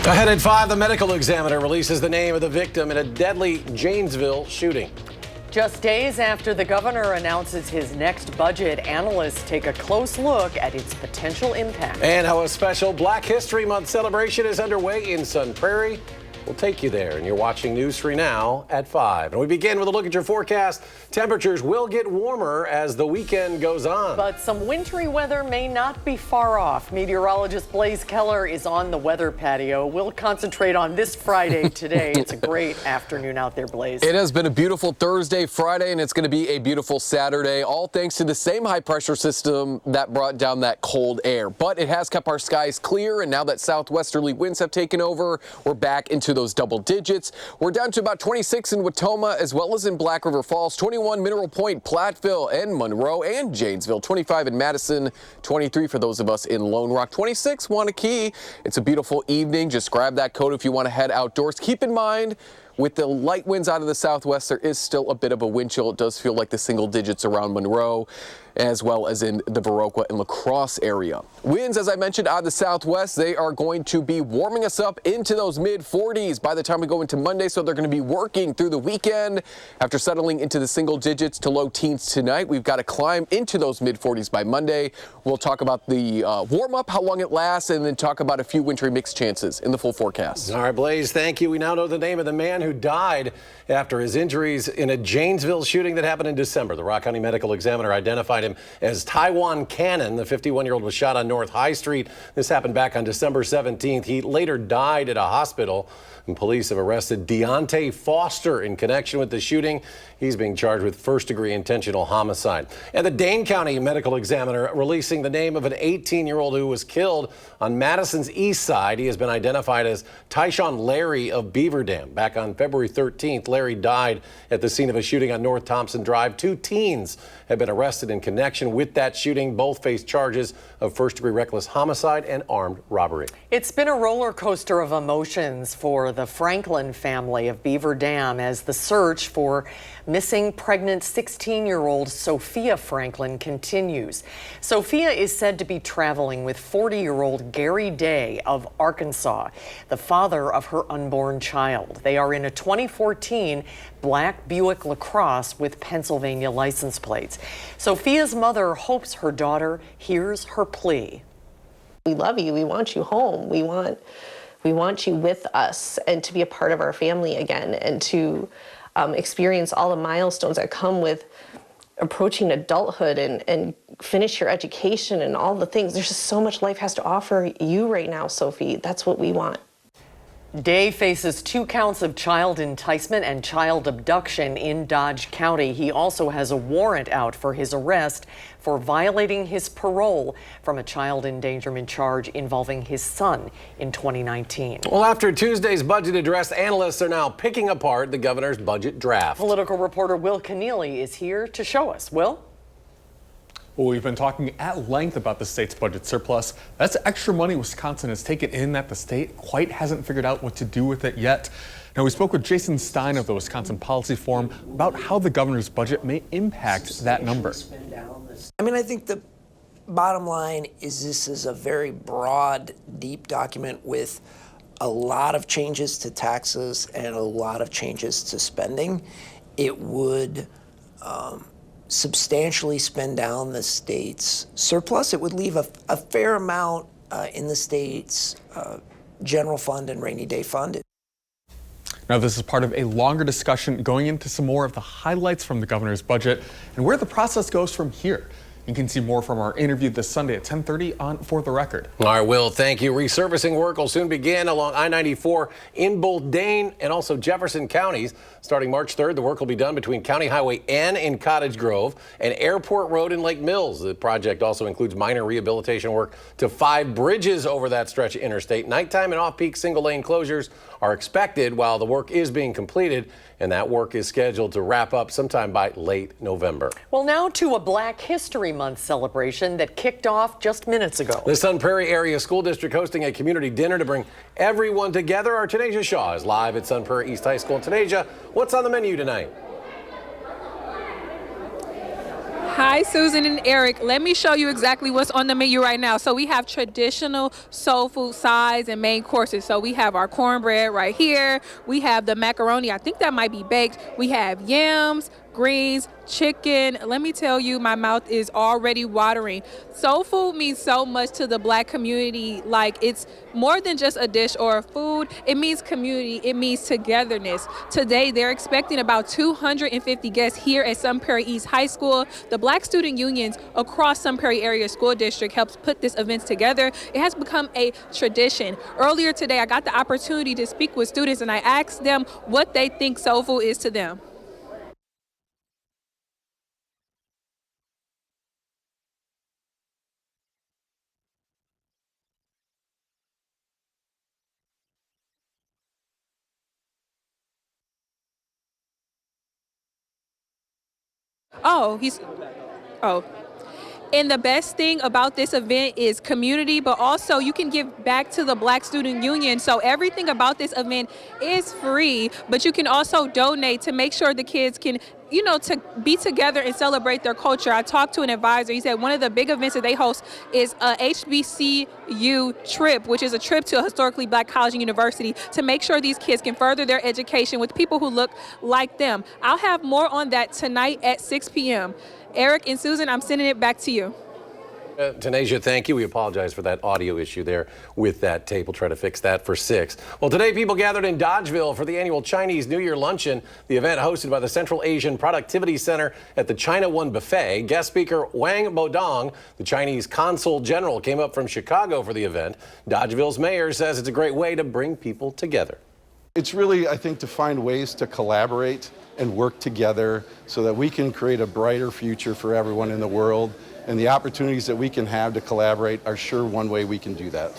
Ahead at 5, the medical examiner releases the name of the victim in a deadly Janesville shooting. Just days after the governor announces his next budget, analysts take a close look at its potential impact. And how a special Black History Month celebration is underway in Sun Prairie. We'll take you there, and you're watching News 3 Now at 5. And we begin with a look at your forecast. Temperatures will get warmer as the weekend goes on. But some wintry weather may not be far off. Meteorologist Blaze Keller is on the weather patio. We'll concentrate on this Friday today. It's a great afternoon out there, Blaze. It has been a beautiful Thursday, Friday, and it's going to be a beautiful Saturday, all thanks to the same high-pressure system that brought down that cold air. But it has kept our skies clear, and now that southwesterly winds have taken over, we're back into those double digits. We're down to about 26 in Watoma as well as in Black River Falls, 21 Mineral Point, Platteville, and Monroe, and Janesville, 25 in Madison, 23 for those of us in Lone Rock, 26 Wanakee. It's a beautiful evening. Just grab that coat if you want to head outdoors. Keep in mind, with the light winds out of the southwest, there is still a bit of a wind chill. It does feel like the single digits around Monroe, as well as in the Viroqua and La Crosse area. Winds, as I mentioned, out of the southwest, they are going to be warming us up into those mid-40s by the time we go into Monday, so they're going to be working through the weekend. After settling into the single digits to low teens tonight, we've got to climb into those mid-40s by Monday. We'll talk about the warm-up, how long it lasts, and then talk about a few wintry mix chances in the full forecast. All right, Blaze, thank you. We now know the name of the man who died after his injuries in a Janesville shooting that happened in December. The Rock County Medical Examiner identified him as Taiwan Cannon. The 51-year-old was shot on North High Street. This happened back on December 17th. He later died at a hospital, and police have arrested Deontay Foster in connection with the shooting. He's being charged with first-degree intentional homicide. And the Dane County Medical Examiner releasing the name of an 18-year-old who was killed on Madison's east side. He has been identified as Tyshawn Larry of Beaver Dam. Back on February 13th, Larry died at the scene of a shooting on North Thompson Drive. 2 teens have been arrested in connection with that shooting. Both face charges of first-degree reckless homicide and armed robbery. It's been a roller coaster of emotions for the Franklin family of Beaver Dam as the search for missing pregnant 16-year-old Sophia Franklin continues. Sophia is said to be traveling with 40-year-old Gary Day of Arkansas, the father of her unborn child. They are in a 2014 black Buick LaCrosse with Pennsylvania license plates. Sophia's mother hopes her daughter hears her plea. We love you. We want you home. We want you with us and to be a part of our family again and to experience all the milestones that come with approaching adulthood and finish your education and all the things. There's just so much life has to offer you right now, Sophie. That's what we want. Day faces 2 counts of child enticement and child abduction in Dodge County. He also has a warrant out for his arrest for violating his parole from a child endangerment charge involving his son in 2019. Well, after Tuesday's budget address, analysts are now picking apart the governor's budget draft. Political reporter Will Keneally is here to show us. Will? Well, we've been talking at length about the state's budget surplus. That's extra money Wisconsin has taken in that the state quite hasn't figured out what to do with it yet. Now, we spoke with Jason Stein of the Wisconsin Policy Forum about how the governor's budget may impact that number. I mean, I think the bottom line is this is a very broad, deep document with a lot of changes to taxes and a lot of changes to spending. It would substantially spend down the state's surplus. It would leave a fair amount in the state's general fund and rainy day fund. Now, this is part of a longer discussion going into some more of the highlights from the governor's budget and where the process goes from here. You can see more from our interview this Sunday at 10:30 on For the Record. All right, Will, thank you. Resurfacing work will soon begin along I-94 in both Dane and also Jefferson counties. Starting March 3rd, the work will be done between County Highway N in Cottage Grove and Airport Road in Lake Mills. The project also includes minor rehabilitation work to 5 bridges over that stretch of interstate. Nighttime and off-peak single-lane closures are expected while the work is being completed, and that work is scheduled to wrap up sometime by late November. Well, now to a Black History Month celebration that kicked off just minutes ago. The Sun Prairie Area School District hosting a community dinner to bring everyone together. Our Tanisha Shaw is live at Sun Prairie East High School. And Tanisha, what's on the menu tonight? Hi, Susan and Eric. Let me show you exactly what's on the menu right now. So we have traditional soul food sides and main courses. So we have our cornbread right here. We have the macaroni. I think that might be baked. We have yams, greens, chicken. Let me tell you, my mouth is already watering. Soul food means so much to the Black community. Like, it's more than just a dish or a food. It means community. It means togetherness. Today, they're expecting about 250 guests here at Sun Prairie East High School. The Black student unions across Sun Prairie Area School District helps put this event together. It has become a tradition. Earlier today, I got the opportunity to speak with students, and I asked them what they think soul food is to them. Oh. And the best thing about this event is community, but also you can give back to the Black Student Union. So everything about this event is free, but you can also donate to make sure the kids can, to be together and celebrate their culture. I talked to an advisor. He said one of the big events that they host is a HBCU trip, which is a trip to a historically Black college and university to make sure these kids can further their education with people who look like them. I'll have more on that tonight at 6 p.m. Eric and Susan, I'm sending it back to you. Tanasia, thank you. We apologize for that audio issue there with that tape. We'll try to fix that for 6. Well, today people gathered in Dodgeville for the annual Chinese New Year luncheon, the event hosted by the Central Asian Productivity Center at the China One Buffet. Guest speaker Wang Bodong, the Chinese consul general, came up from Chicago for the event. Dodgeville's mayor says it's a great way to bring people together. It's really, I think, to find ways to collaborate and work together so that we can create a brighter future for everyone in the world. And the opportunities that we can have to collaborate are sure one way we can do that.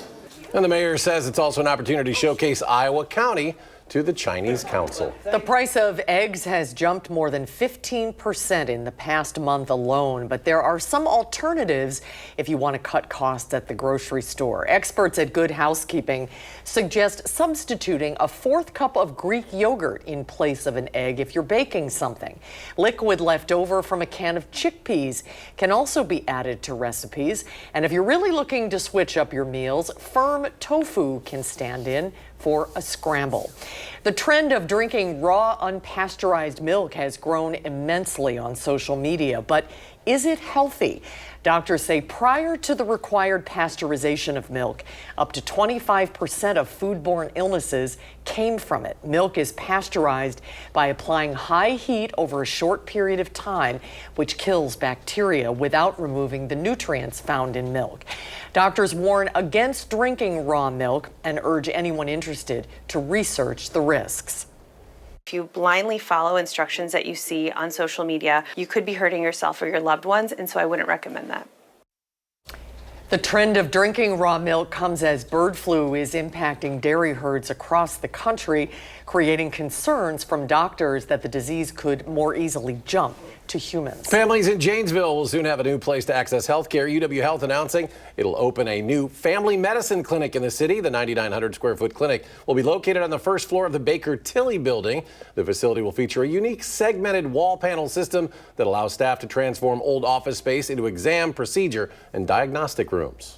And the mayor says it's also an opportunity to showcase Iowa County to the Chinese Council. The price of eggs has jumped more than 15% in the past month alone, but there are some alternatives if you want to cut costs at the grocery store. Experts at Good Housekeeping suggest substituting a 4th cup of Greek yogurt in place of an egg if you're baking something. Liquid left over from a can of chickpeas can also be added to recipes. And if you're really looking to switch up your meals, firm tofu can stand in for a scramble. The trend of drinking raw, unpasteurized milk has grown immensely on social media, but is it healthy? Doctors say prior to the required pasteurization of milk, up to 25% of foodborne illnesses came from it. Milk is pasteurized by applying high heat over a short period of time, which kills bacteria without removing the nutrients found in milk. Doctors warn against drinking raw milk and urge anyone interested to research the risks. If you blindly follow instructions that you see on social media, you could be hurting yourself or your loved ones, and so I wouldn't recommend that. The trend of drinking raw milk comes as bird flu is impacting dairy herds across the country, creating concerns from doctors that the disease could more easily jump to humans. Families in Janesville will soon have a new place to access health care. UW Health announcing it'll open a new family medicine clinic in the city. The 9,900 square foot clinic will be located on the first floor of the Baker Tilly building. The facility will feature a unique segmented wall panel system that allows staff to transform old office space into exam, procedure, and diagnostic rooms.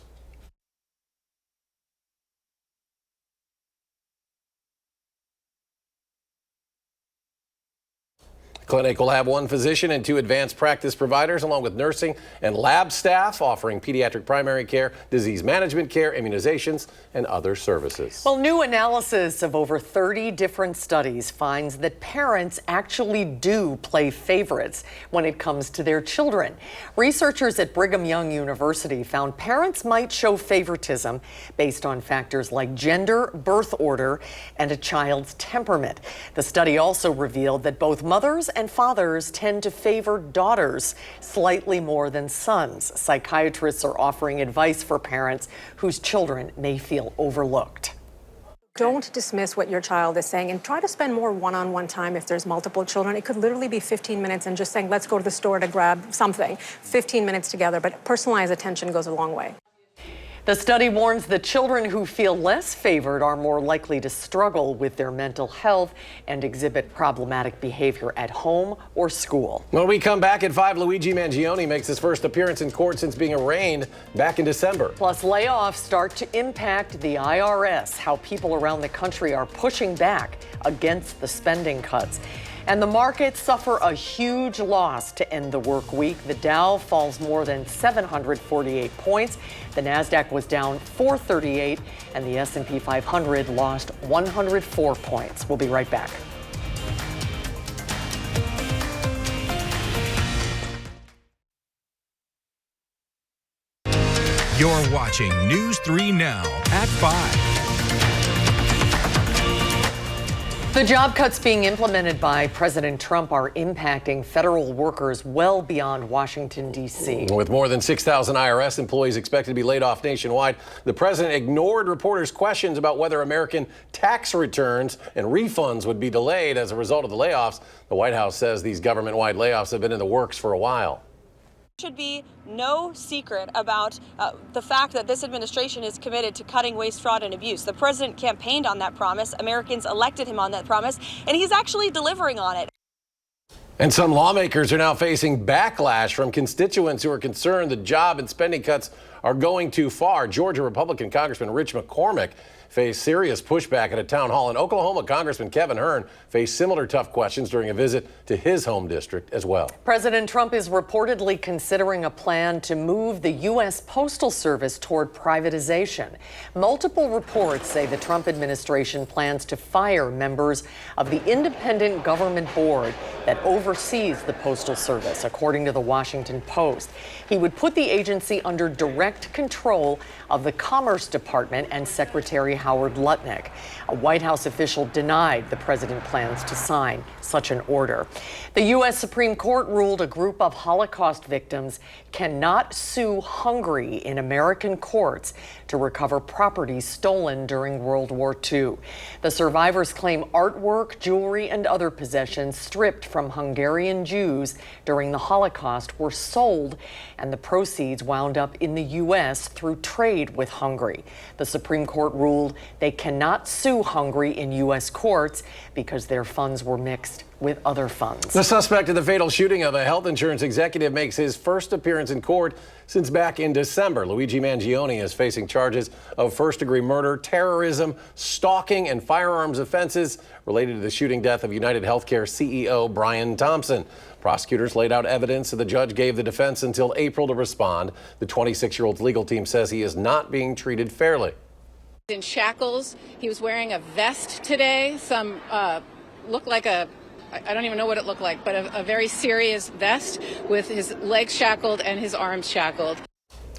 Clinic will have 1 physician and 2 advanced practice providers, along with nursing and lab staff, offering pediatric primary care, disease management care, immunizations, and other services. Well, new analysis of over 30 different studies finds that parents actually do play favorites when it comes to their children. Researchers at Brigham Young University found parents might show favoritism based on factors like gender, birth order, and a child's temperament. The study also revealed that both mothers and fathers tend to favor daughters slightly more than sons. Psychiatrists are offering advice for parents whose children may feel overlooked. Don't dismiss what your child is saying and try to spend more one-on-one time if there's multiple children. It could literally be 15 minutes and just saying, let's go to the store to grab something. 15 minutes together, but personalized attention goes a long way. The study warns that children who feel less favored are more likely to struggle with their mental health and exhibit problematic behavior at home or school. When we come back at 5, Luigi Mangione makes his first appearance in court since being arraigned back in December. Plus, layoffs start to impact the IRS, how people around the country are pushing back against the spending cuts. And the markets suffer a huge loss to end the work week. The Dow falls more than 748 points. The Nasdaq was down 438, and the S&P 500 lost 104 points. We'll be right back. You're watching News 3 Now at 5. The job cuts being implemented by President Trump are impacting federal workers well beyond Washington, D.C. With more than 6,000 IRS employees expected to be laid off nationwide, the president ignored reporters' questions about whether American tax returns and refunds would be delayed as a result of the layoffs. The White House says these government-wide layoffs have been in the works for a while. Should be no secret about the fact that this administration is committed to cutting waste, fraud, and abuse. The president campaigned on that promise. Americans elected him on that promise, and he's actually delivering on it. And some lawmakers are now facing backlash from constituents who are concerned the job and spending cuts are going too far. Georgia Republican Congressman Rich McCormick faced serious pushback at a town hall. In Oklahoma, Congressman Kevin Hern faced similar tough questions during a visit to his home district as well. President Trump is reportedly considering a plan to move the U.S. Postal Service toward privatization. Multiple reports say the Trump administration plans to fire members of the independent government board that oversees the Postal Service, according to the Washington Post. He would put the agency under direct control of the Commerce Department and Secretary Howard Lutnick. A White House official denied the president plans to sign such an order. The U.S. Supreme Court ruled a group of Holocaust victims cannot sue Hungary in American courts to recover property stolen during World War II. The survivors claim artwork, jewelry, and other possessions stripped from Hungarian Jews during the Holocaust were sold, and the proceeds wound up in the U.S. through trade with Hungary. The Supreme Court ruled they cannot sue Hungary in U.S. courts because their funds were mixed with other funds. The suspect in the fatal shooting of a health insurance executive makes his first appearance in court since back in December. Luigi Mangione is facing charges of first-degree murder, terrorism, stalking, and firearms offenses related to the shooting death of United Healthcare CEO Brian Thompson. Prosecutors laid out evidence, and the judge gave the defense until April to respond. The 26-year-old's legal team says he is not being treated fairly. In shackles, he was wearing a vest today. Some looked like I don't even know what it looked like, but a very serious vest with his legs shackled and his arms shackled.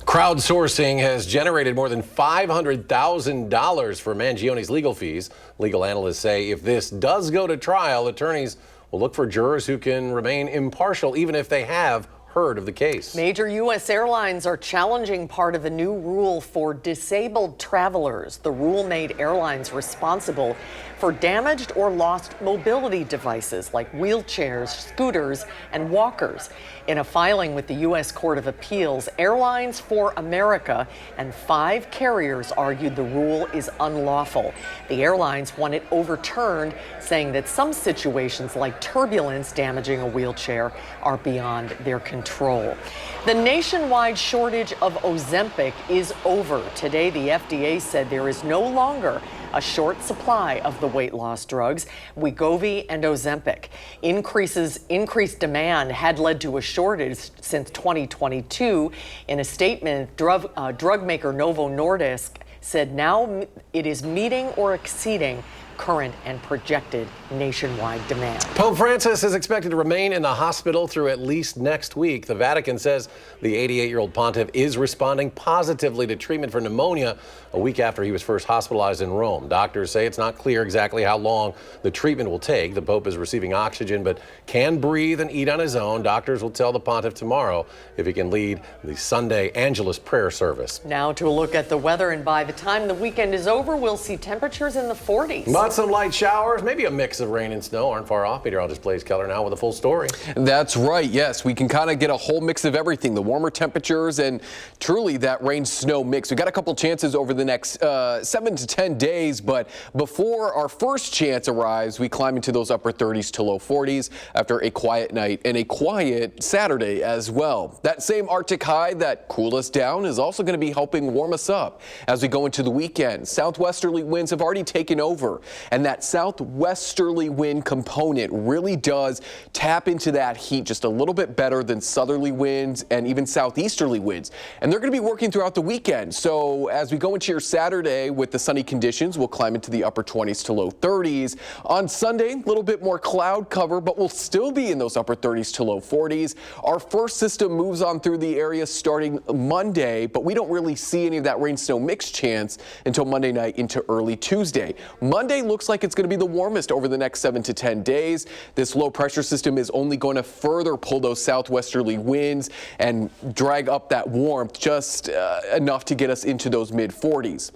Crowdsourcing has generated more than $500,000 for Mangione's legal fees. Legal analysts say if this does go to trial, attorneys will look for jurors who can remain impartial even if they have heard of the case. Major U.S. airlines are challenging part of a new rule for disabled travelers. The rule made airlines responsible for damaged or lost mobility devices like wheelchairs, scooters, and walkers. In a filing with the U.S. Court of Appeals, Airlines for America and 5 carriers argued the rule is unlawful. The airlines want it overturned, saying that some situations like turbulence damaging a wheelchair are beyond their control. The nationwide shortage of Ozempic is over. Today, the FDA said there is no longer a short supply of the weight loss drugs, Wegovy and Ozempic. Increased demand had led to a shortage since 2022. In a statement, drug maker Novo Nordisk said now it is meeting or exceeding current and projected nationwide demand. Pope Francis is expected to remain in the hospital through at least next week. The Vatican says the 88-year-old pontiff is responding positively to treatment for pneumonia a week after he was first hospitalized in Rome. Doctors say it's not clear exactly how long the treatment will take. The Pope is receiving oxygen but can breathe and eat on his own. Doctors will tell the pontiff tomorrow if he can lead the Sunday Angelus prayer service. Now to a look at the weather, and by the time the weekend is over, we'll see temperatures in the 40s. But some light showers, maybe a mix of rain and snow aren't far off. Meteorologist Blaze Keller now with a full story. That's right. Yes, we can kind of get a whole mix of everything. The warmer temperatures and truly that rain-snow mix. We got a couple chances over the next 7 to 10 days, but before our first chance arrives, we climb into those upper 30s to low 40s after a quiet night and a quiet Saturday as well. That same Arctic high that cooled us down is also going to be helping warm us up as we go into the weekend. Southwesterly winds have already taken over, and that southwesterly wind component really does tap into that heat just a little bit better than southerly winds and even southeasterly winds. And they're going to be working throughout the weekend. So as we go into your Saturday with the sunny conditions, we'll climb into the upper 20s to low 30s. On Sunday, a little bit more cloud cover, but we'll still be in those upper 30s to low 40s. Our first system moves on through the area starting Monday, but we don't really see any of that rain-snow mix chance until Monday night into early Tuesday. Monday looks like it's going to be the warmest over the next 7 to 10 days. This low pressure system is only going to further pull those southwesterly winds and drag up that warmth just enough to get us into those mid 40s.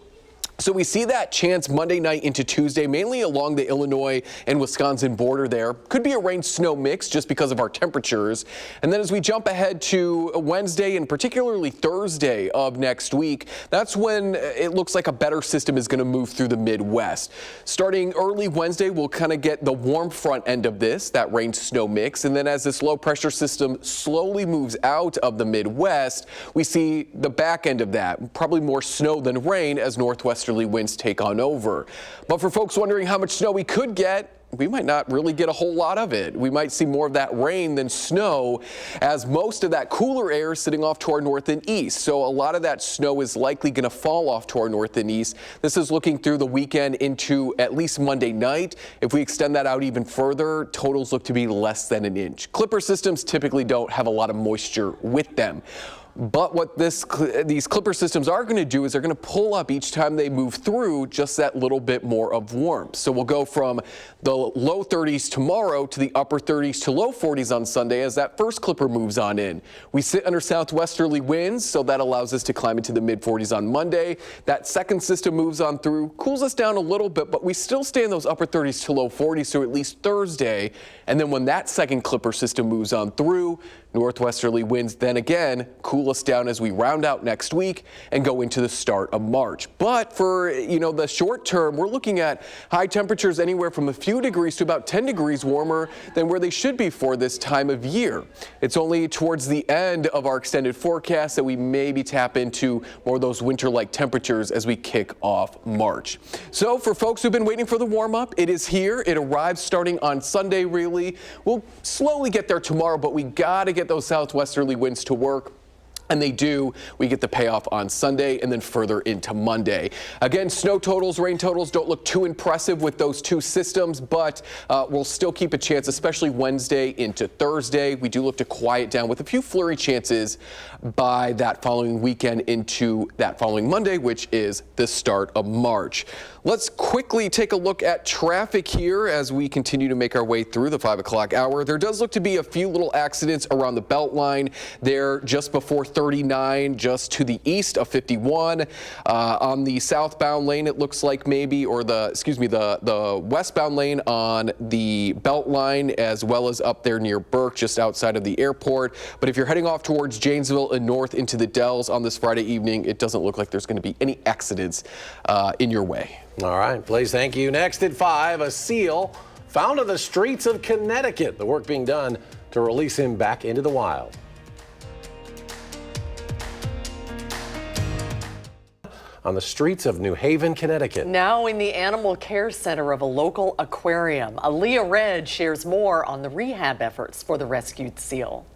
So we see that chance Monday night into Tuesday, mainly along the Illinois and Wisconsin border there. Could be a rain-snow mix just because of our temperatures. And then as we jump ahead to Wednesday and particularly Thursday of next week, that's when it looks like a better system is going to move through the Midwest. Starting early Wednesday, we'll kind of get the warm front end of this, that rain-snow mix. And then as this low-pressure system slowly moves out of the Midwest, we see the back end of that, probably more snow than rain as northwesterly winds take on over. But for folks wondering how much snow we could get, we might not really get a whole lot of it. We might see more of that rain than snow, as most of that cooler air is sitting off to our north and east. So a lot of that snow is likely going to fall off to our north and east. This is looking through the weekend into at least Monday night. If we extend that out even further, totals look to be less than an inch. Clipper systems typically don't have a lot of moisture with them. But what these clipper systems are going to do is they're going to pull up each time they move through just that little bit more of warmth. So we'll go from the low 30s tomorrow to the upper 30s to low 40s on Sunday as that first clipper moves on in. We sit under southwesterly winds, so that allows us to climb into the mid 40s on Monday. That second system moves on through, cools us down a little bit, but we still stay in those upper 30s to low 40s, so at least Thursday. And then when that second clipper system moves on through, northwesterly winds then again cool us down as we round out next week and go into the start of March. But for the short term, we're looking at high temperatures anywhere from a few degrees to about 10 degrees warmer than where they should be for this time of year. It's only towards the end of our extended forecast that we maybe tap into more of those winter-like temperatures as we kick off March. So for folks who've been waiting for the warm-up, it is here. It arrives starting on Sunday, really. We'll slowly get there tomorrow, but we got to get those southwesterly winds to work. And they do. We get the payoff on Sunday and then further into Monday. Again, snow totals, rain totals don't look too impressive with those two systems, but we'll still keep a chance, especially Wednesday into Thursday. We do look to quiet down with a few flurry chances by that following weekend into that following Monday, which is the start of March. Let's quickly take a look at traffic here as we continue to make our way through the 5 o'clock hour. There does look to be a few little accidents around the Beltline there just before 39, just to the east of 51. On the southbound lane, it looks like maybe, or the westbound lane on the Beltline, as well as up there near Burke, just outside of the airport. But if you're heading off towards Janesville and north into the Dells on this Friday evening, it doesn't look like there's going to be any accidents in your way. All right, Blaze, thank you. Next at 5, a seal found on the streets of Connecticut. The work being done to release him back into the wild. On the streets of New Haven, Connecticut. Now in the animal care center of a local aquarium, Aaliyah Red shares more on the rehab efforts for the rescued seal.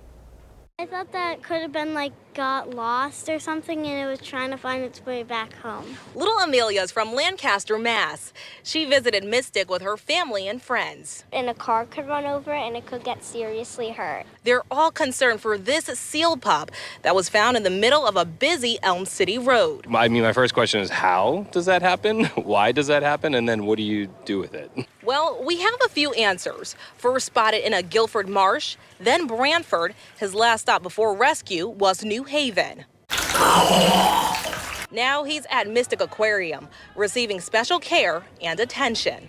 I thought that could have been got lost or something and it was trying to find its way back home. Little Amelia's from Lancaster, Mass. She visited Mystic with her family and friends. And a car could run over it and it could get seriously hurt. They're all concerned for this seal pup that was found in the middle of a busy Elm City road. I mean, my first question is, how does that happen? Why does that happen? And then what do you do with it? Well, we have a few answers. First spotted in a Guilford marsh, then Branford. His last stop before rescue was New Haven. Now he's at Mystic Aquarium, receiving special care and attention.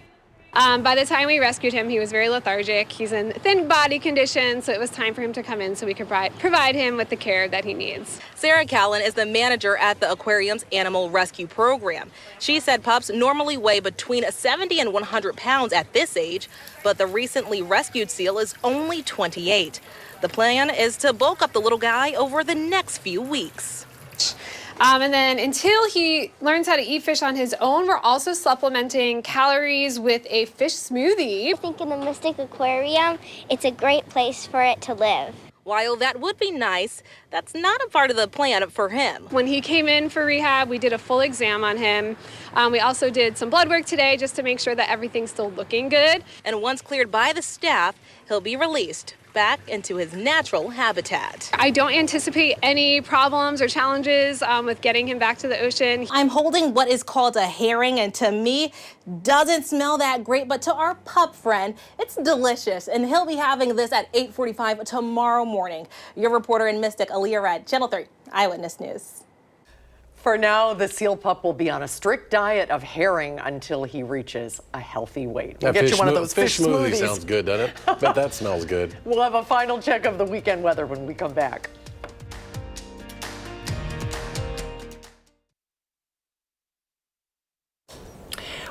By the time we rescued him, he was very lethargic. He's in thin body condition, so it was time for him to come in so we could provide him with the care that he needs. Sarah Callan is the manager at the aquarium's animal rescue program. She said pups normally weigh between 70 and 100 pounds at this age, but the recently rescued seal is only 28. The plan is to bulk up the little guy over the next few weeks. And then until he learns how to eat fish on his own, we're also supplementing calories with a fish smoothie. I think in the Mystic Aquarium, it's a great place for it to live. While that would be nice, that's not a part of the plan for him. When he came in for rehab, we did a full exam on him. We also did some blood work today just to make sure that everything's still looking good. And once cleared by the staff, he'll be released back into his natural habitat. I don't anticipate any problems or challenges with getting him back to the ocean. I'm holding what is called a herring, and to me, doesn't smell that great, but to our pup friend, it's delicious, and he'll be having this at 8:45 tomorrow morning. Your reporter in Mystic, Aaliyah Red, Channel 3 Eyewitness News. For now, the seal pup will be on a strict diet of herring until he reaches a healthy weight. We'll get you one of those fish smoothies. Sounds good, doesn't it? Bet that smells good. We'll have a final check of the weekend weather when we come back.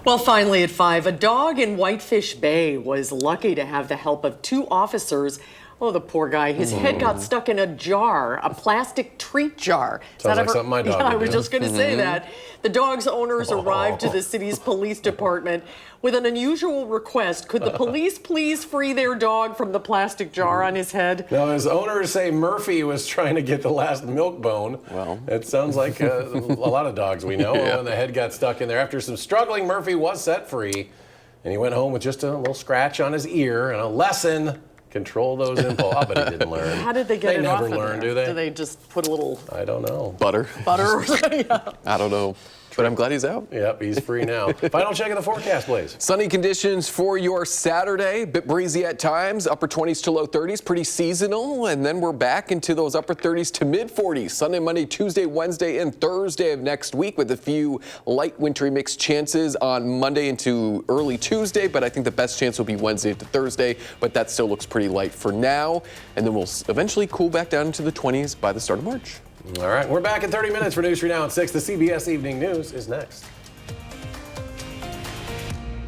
Well, finally at 5, a dog in Whitefish Bay was lucky to have the help of 2 officers. Oh, the poor guy. His head got stuck in a jar, a plastic treat jar. Sounds like something my dog would I was do. just going to say that. The dog's owners arrived to the city's police department with an unusual request. Could the police please free their dog from the plastic jar on his head? Now, his owners say Murphy was trying to get the last milk bone. Well, it sounds like a lot of dogs we know. Yeah. When the head got stuck in there. After some struggling, Murphy was set free, and he went home with just a little scratch on his ear and a lesson. Control those impulses. I bet he didn't learn. How did they get it off of They never learn, there? do they? Do they just put a little I don't know. Butter. butter or something? Yeah. I don't know. But I'm glad he's out. Yep, he's free now. Final check of the forecast, please. Sunny conditions for your Saturday. Bit breezy at times, upper 20s to low 30s, pretty seasonal. And then we're back into those upper 30s to mid 40s. Sunday, Monday, Tuesday, Wednesday, and Thursday of next week with a few light wintry mixed chances on Monday into early Tuesday. But I think the best chance will be Wednesday to Thursday. But that still looks pretty light for now. And then we'll eventually cool back down into the 20s by the start of March. All right, we're back in 30 minutes for News 3 Now at 6. The CBS Evening News is next.